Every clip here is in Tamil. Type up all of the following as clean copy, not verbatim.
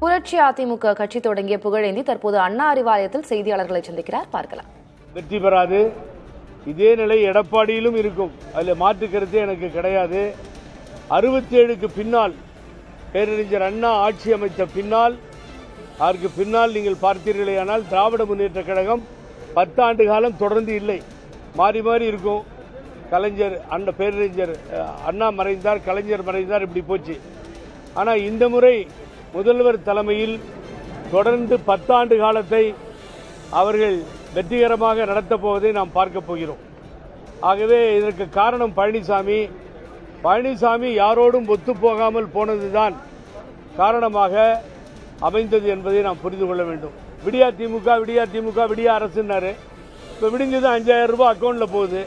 புரட்சி அதிமுக கட்சி தொடங்கிய புகழேந்தி தற்போது அண்ணா அறிவாலயத்தில் செய்தியாளர்களை சந்திக்கிறார். பார்க்கலாம். வெற்றி பெறாது. இதே நிலை எடப்பாடியிலும் இருக்கும். அதில் மாற்று கருத்து எனக்கு கிடையாது. 67க்கு பின்னால் பேரறிஞர் அண்ணா ஆட்சி அமைத்த பின்னால் அதற்கு பின்னால் நீங்கள் பார்த்தீர்களேயானால் திராவிட முன்னேற்ற கழகம் 10 ஆண்டு காலம் தொடர்ந்து இல்லை. மாறி மாறி இருக்கும். கலைஞர் பேரறிஞர் அண்ணா மறைந்தார், கலைஞர் மறைந்தார், இப்படி போச்சு. ஆனால் இந்த முறை முதல்வர் தலைமையில் தொடர்ந்து 10 ஆண்டு காலத்தை அவர்கள் வெற்றிகரமாக நடத்தப் போவதை நாம் பார்க்க போகிறோம். ஆகவே இதற்கு காரணம் பழனிசாமி யாரோடும் ஒத்துப்போகாமல் போனதுதான் காரணமாக அமைந்தது என்பதை நாம் புரிந்து கொள்ள வேண்டும். விடியா திமுக விடியா அரசுன்னாரு. இப்போ விடிஞ்சது 5000 ரூபாய் அக்கௌண்ட்ல போகுது.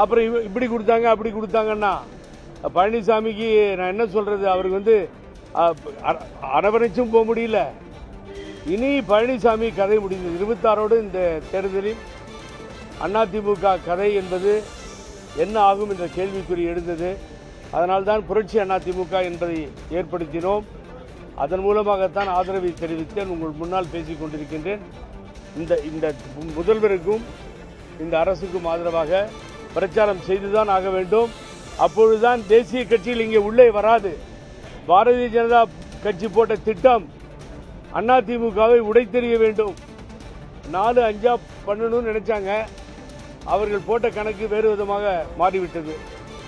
அப்புறம் இப்படி கொடுத்தாங்க அப்படி கொடுத்தாங்கன்னா பழனிசாமிக்கு நான் என்ன சொல்றது? அவருக்கு அரவணைச்சும் போக முடியல. இனி பழனிசாமி கதை முடிந்தது. 26ஓடு இந்த தேர்தலில் அதிமுக கதை என்பது என்ன ஆகும் என்ற கேள்விக்குறி எழுந்தது. அதனால்தான் புரட்சி அதிமுக என்பதை ஏற்படுத்தினோம். அதன் மூலமாகத்தான் ஆதரவை தெரிவித்தேன். உங்கள் முன்னால் பேசிக் கொண்டிருக்கின்றேன். இந்த முதல்வருக்கும் இந்த அரசுக்கும் ஆதரவாக பிரச்சாரம் செய்துதான் ஆக வேண்டும். அப்பொழுதுதான் தேசிய கட்சியில் இங்கே உள்ளே வராது. பாரதிய ஜனதா கட்சி போட்ட திட்டம் அதிமுகவை உடைத்தெறிய வேண்டும். 4-5 பண்ணணும்னு நினைச்சாங்க. அவர்கள் போட்ட கணக்கு வேறு விதமாக மாறிவிட்டது.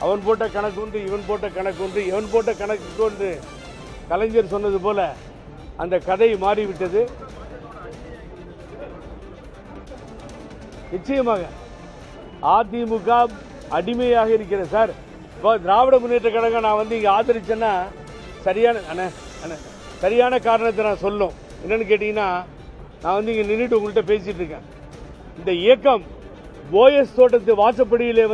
அவன் போட்ட கணக்கு ஒன்று, இவன் போட்ட கணக்கு ஒன்று, இவன் போட்ட கணக்கு ஒன்று. கலைஞர் சொன்னது போல அந்த கதை மாறிவிட்டது. நிச்சயமாக அதிமுக அடிமையாக இருக்கிற சார். இப்போ திராவிட முன்னேற்ற கழகம் நான் இங்கே ஆதரிச்சேன்னா சரியான காரணத்தை நான் சொல்லும். என்னன்னு கேட்டீங்கன்னா, நான் இங்கே நின்றுட்டு உங்கள்கிட்ட பேசிட்டு இருக்கேன். இந்த இயக்கம் போயஸ் தோட்டத்து வாசப்படியிலே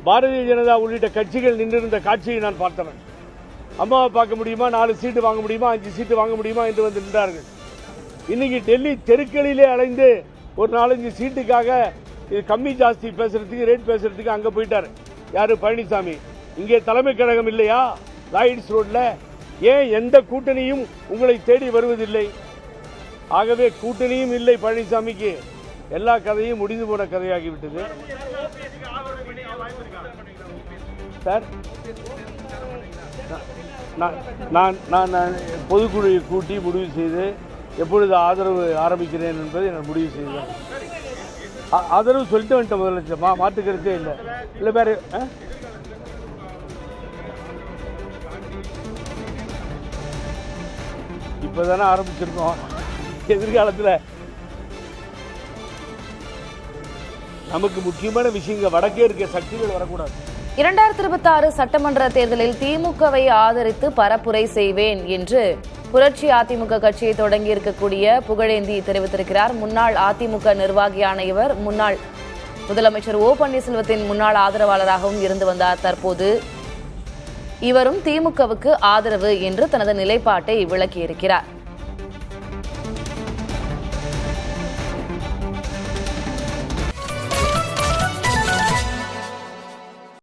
பாரதிய ஜனதா உள்ளிட்ட கட்சிகள் நின்றிருந்த காட்சியை நான் பார்த்தவன். அம்மாவை பார்க்க முடியுமா, 4 சீட்டு வாங்க முடியுமா, 5 சீட்டு வாங்க முடியுமா என்று நின்றார்கள். இன்னைக்கு டெல்லி தெருக்களிலே அலைந்து ஒரு 4-5 சீட்டுக்காக இது கம்மி ஜாஸ்தி பேசுறதுக்கு, ரேட் பேசுறதுக்கு அங்க போயிட்டாரு. யாரு? பழனிசாமி. இங்கே தலைமை கழகம் இல்லையா லாயிட்ஸ் ரோட்ல? ஏன் எந்த கூட்டணியும் உங்களை தேடி வருவதில்லை? ஆகவே கூட்டணியும் இல்லை பழனிசாமிக்கு. எல்லா கதையும் முடிந்து போன கதையாகிவிட்டது சார். நான் பொதுக்குழுவை கூட்டி முடிவு செய்து எப்பொழுது ஆதரவு ஆரம்பிக்கிறேன் என்பதை நான் முடிவு செய்தேன். ஆதரவு சொல்லிட்டு வந்துட்டேன் முதலமைச்சர். மாற்றுக்கிறதே இல்லை வேற. இப்பதானே ஆரம்பிச்சிருக்கோம். எதிர்காலத்தில் நமக்கு முக்கியமான விஷயங்கள் வடக்கே இருக்க சக்திகள் வரக்கூடாது. 2026 சட்டமன்ற தேர்தலில் திமுகவை ஆதரித்து பரப்புரை செய்வேன் என்று புரட்சி அதிமுக கட்சியை தொடங்கி இருக்கக்கூடிய புகழேந்தி தெரிவித்திருக்கிறார். முன்னாள் அதிமுக நிர்வாகியான இவர் முன்னாள் முதலமைச்சர் ஓ பன்னீர்செல்வத்தின் முன்னாள் ஆதரவாளராகவும் இருந்து வந்தார். தற்போது இவரும் திமுகவுக்கு ஆதரவு என்று தனது நிலைப்பாட்டை விளக்கியிருக்கிறார்.